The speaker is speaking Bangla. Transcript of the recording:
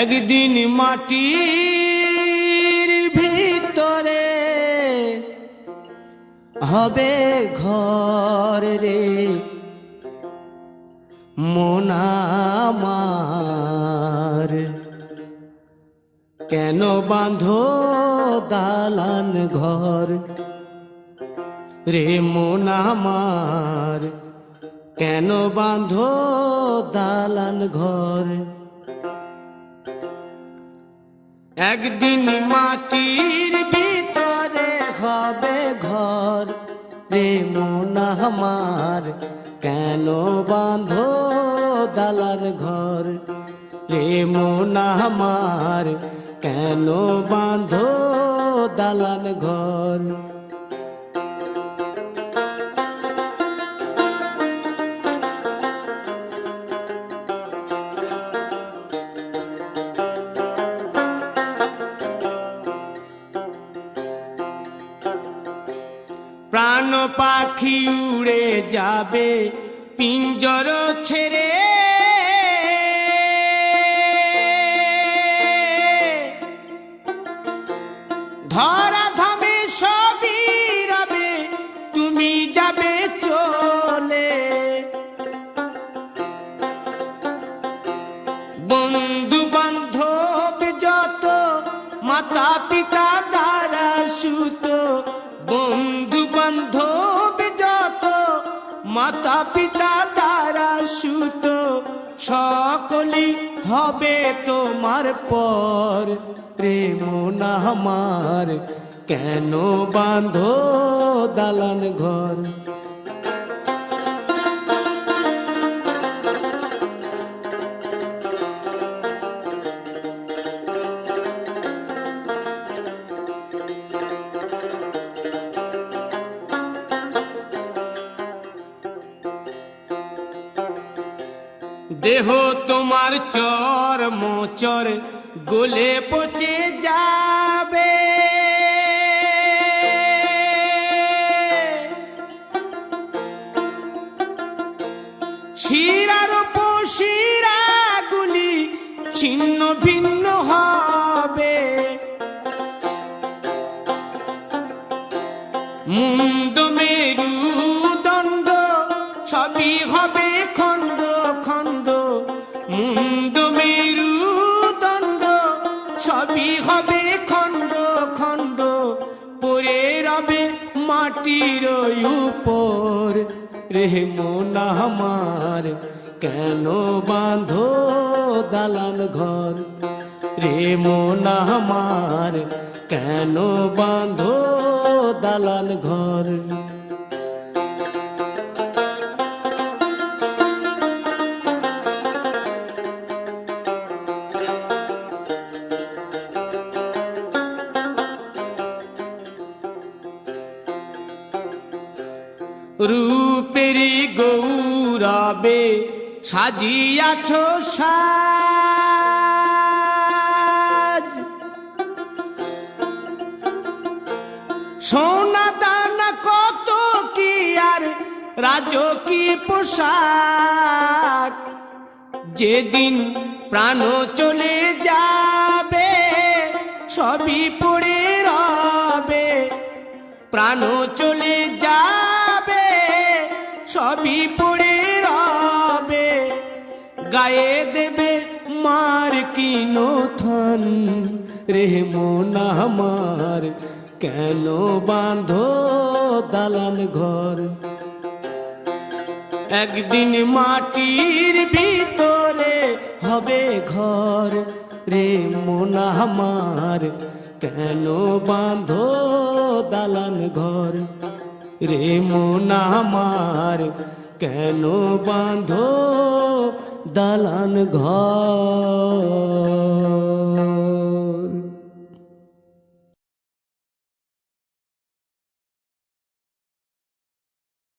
একদিন মাটির ভিতরে হবে ঘর রে মন আমার, কেন বাঁধো দালান ঘর রে মন আমার, কেন বাঁধো দালান ঘর। একদিন মাটির ভিতরে হবে ঘর রে মন আমার, কেন বাঁধো দালান ঘর রে মন আমার, কেন বাঁধো দালান ঘর। প্রাণ পাখি উড়ে যাবে পিঞ্জর ছেড়ে, ধরা ধামে সবই রবে তুমি যাবে চলে। বন্ধু বান্ধব যত মাতা পিতা দ্বারা সুত, বন্ধু বান্ধব যত মাতা পিতা দ্বারা সুত, সকলেই হবে তোমার পর রে মন আমার, কেন বাঁধো দালান ঘর। দেহ তোমার চর মোচর গলে পচে যাবে, শিরার উপশিরা গুলি ছিন্ন ভিন্ন হবে, মুন্ড মেরুদণ্ড সবই হবে খণ্ড খণ্ড, মুন্ড মেরুদণ্ড সবই হবে খণ্ড খণ্ড, পড়ে রবে মাটির উপর রে মন আমার, কেন বাঁধো দালান ঘর রে মন আমার, কেন বাঁধো দালান ঘর। রূপেরি গৌরবে সাজিয়াছ সাজ, সোনা দানা কত কি আর রাজকীয় পোশাক, যেদিন প্রাণ চলে যাবে সবই পড়ে রবে, প্রাণ চলে যাবে সবই পড়ে রবে, গায়ে দেবে মার কিনো থান রে মন আমার, কেন বাঁধো দালান ঘর। একদিন মাটির ভিতরে হবে ঘর রে মন আমার, কেন বাঁধো দালান ঘর রে মন আমার, কেন বাঁধো দালান ঘর।